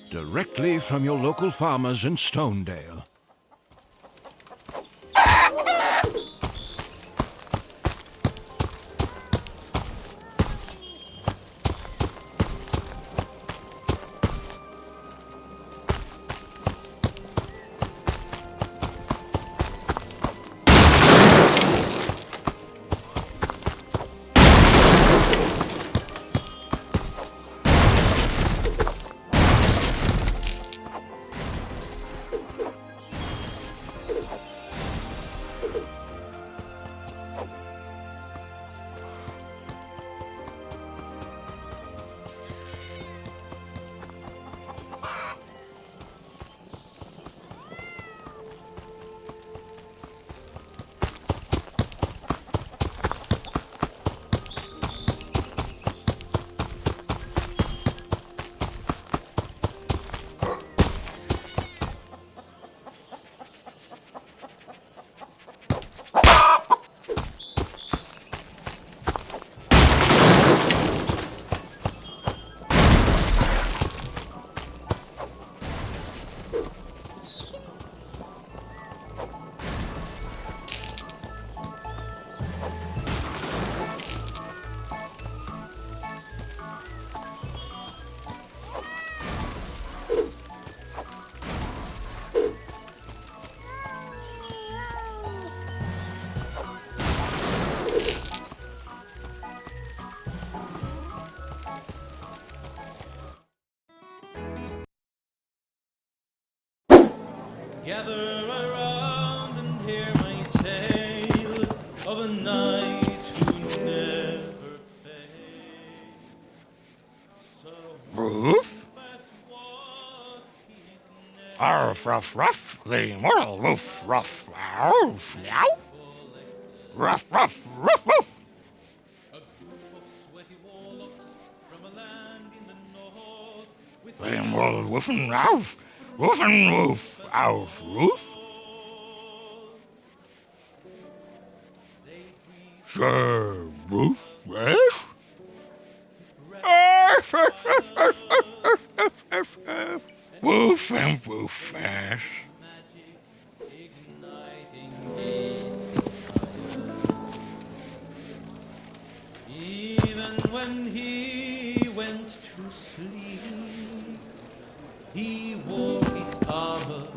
Directly from your local farmers in Stonedale. Gather around and hear my tale of a knight who never failed. So Roof? Arf, ruff, ruff, the immortal woof, ruff, arf, meow. Ruff, ruff, ruff, ruff. A group of sweaty warlocks from a land in the north. With Then will woof and roof, woof and woof, ouf, roof. they breathe Sir, roof, yes? Woof and woof fast. magic, igniting his desire. Even when he went to sleep, he wore his armor.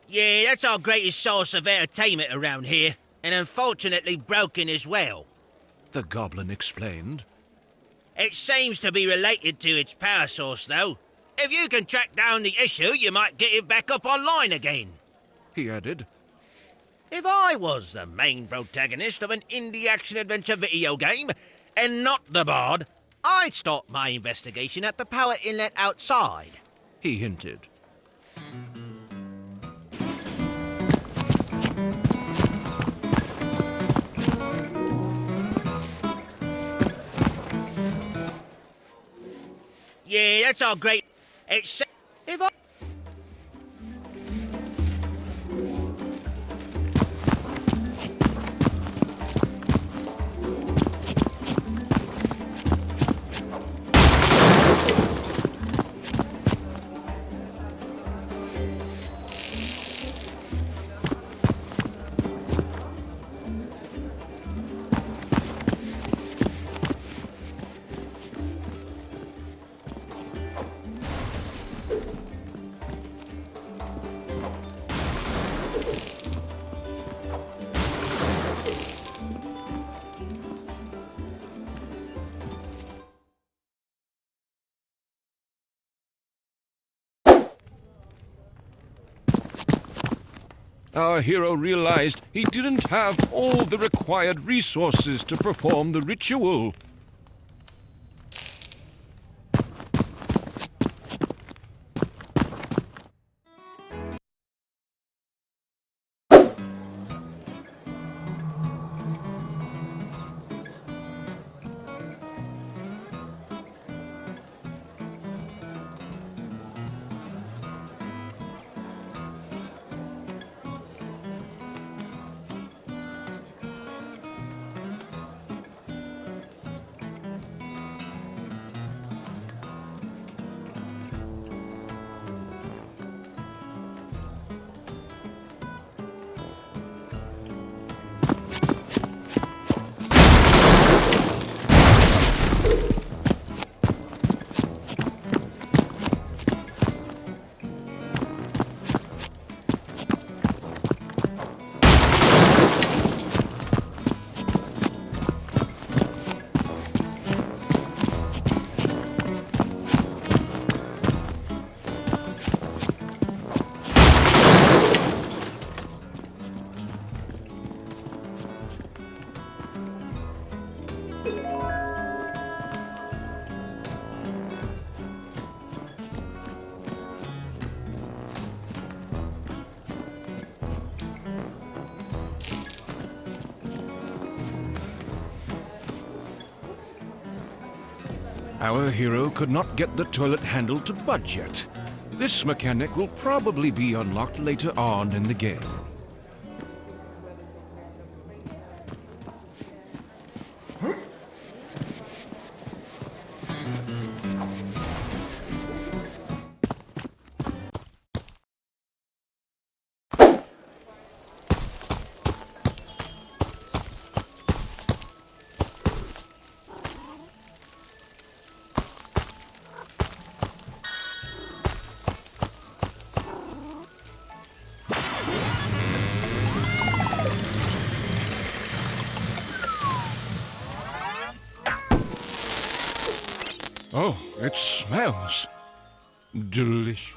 Yeah, that's our greatest source of entertainment around here, and unfortunately broken as well. The goblin explained. It seems to be related to its power source, though. If you can track down the issue, you might get it back up online again. He added. If I was the main protagonist of an indie action-adventure video game, and not the bard, I'd start my investigation at the power inlet outside. He hinted. Yeah, that's our great... It's... If I... Our hero realized he didn't have all the required resources to perform the ritual. Our hero could not get the toilet handle to budge yet. This mechanic will probably be unlocked later on in the game. Oh, it smells delicious.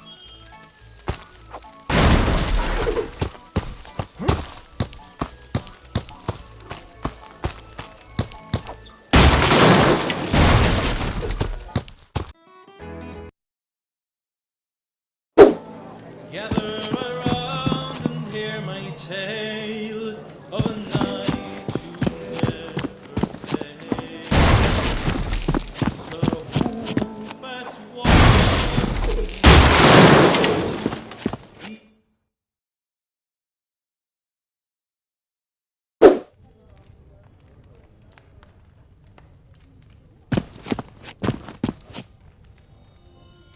gather around and hear my tale of a night who never failed. Sir Whoopass was he.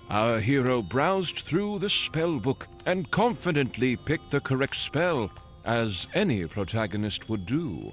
Our hero browsed through the spell book and confidently picked the correct spell, as any protagonist would do.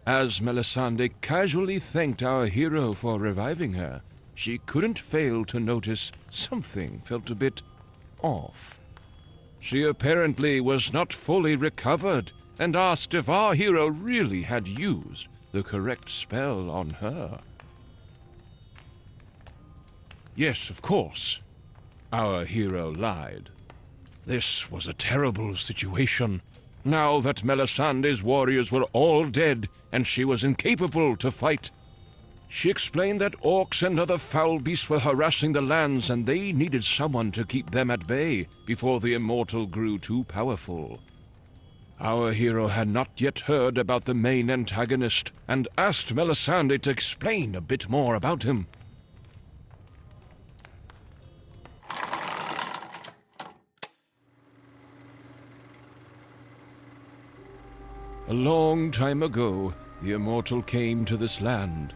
As Melisande casually thanked our hero for reviving her, she couldn't fail to notice something felt a bit off. She apparently was not fully recovered and asked if our hero really had used the correct spell on her. Yes, of course. Our hero lied. This was a terrible situation. Now that Melisande's warriors were all dead and she was incapable to fight, she explained that orcs and other foul beasts were harassing the lands and they needed someone to keep them at bay before the Immortal grew too powerful. Our hero had not yet heard about the main antagonist and asked Melisande to explain a bit more about him. A long time ago, the Immortal came to this land.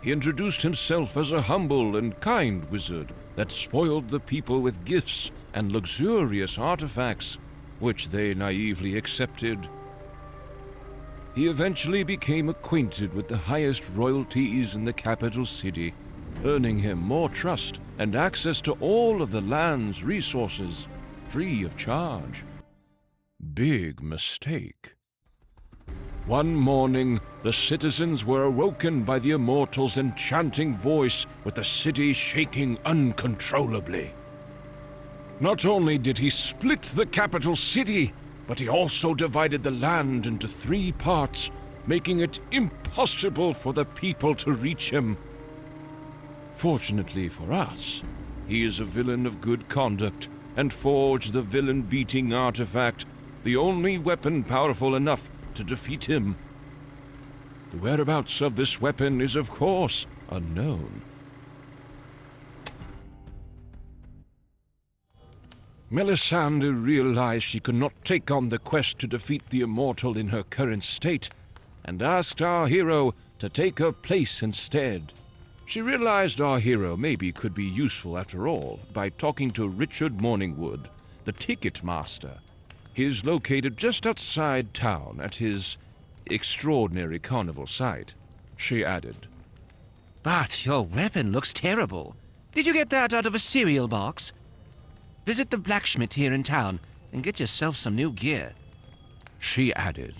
He introduced himself as a humble and kind wizard that spoiled the people with gifts and luxurious artifacts, which they naively accepted. He eventually became acquainted with the highest royalties in the capital city, earning him more trust and access to all of the land's resources, free of charge. Big mistake. One morning, the citizens were awoken by the Immortal's enchanting voice, with the city shaking uncontrollably. Not only did he split the capital city, but he also divided the land into 3 parts, making it impossible for the people to reach him. Fortunately for us, he is a villain of good conduct and forged the villain-beating artifact, the only weapon powerful enough to defeat him. The whereabouts of this weapon is, of course, unknown. Melisande realized she could not take on the quest to defeat the Immortal in her current state, and asked our hero to take her place instead. She realized our hero maybe could be useful after all by talking to Richard Morningwood, the ticket master. He is located just outside town at his extraordinary carnival site, she added. But your weapon looks terrible. Did you get that out of a cereal box? Visit the blacksmith here in town and get yourself some new gear, she added.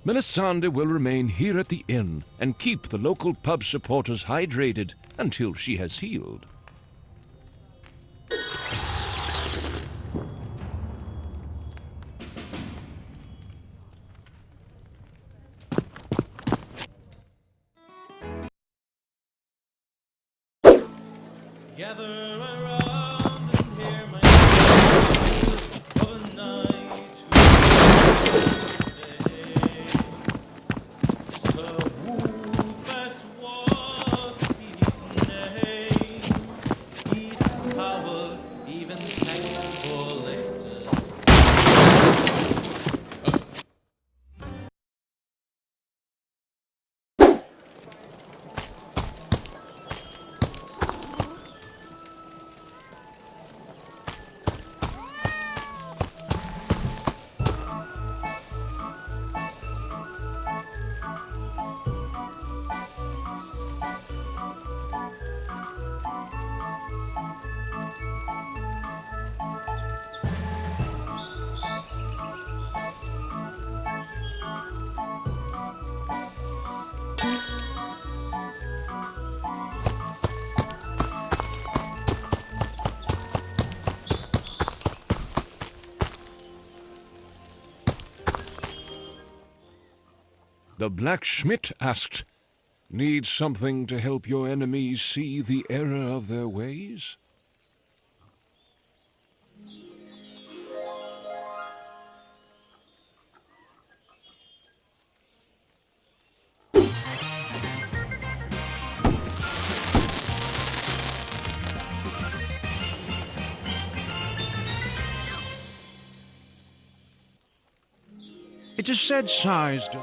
Melisande will remain here at the inn and keep the local pub supporters hydrated until she has healed. Gather around and hear my tale of a knight who saved. Sir Whoopass was his name. His power even thanked for lectors. The blacksmith asked, "Need something to help your enemies see the error of their ways?" It is said sized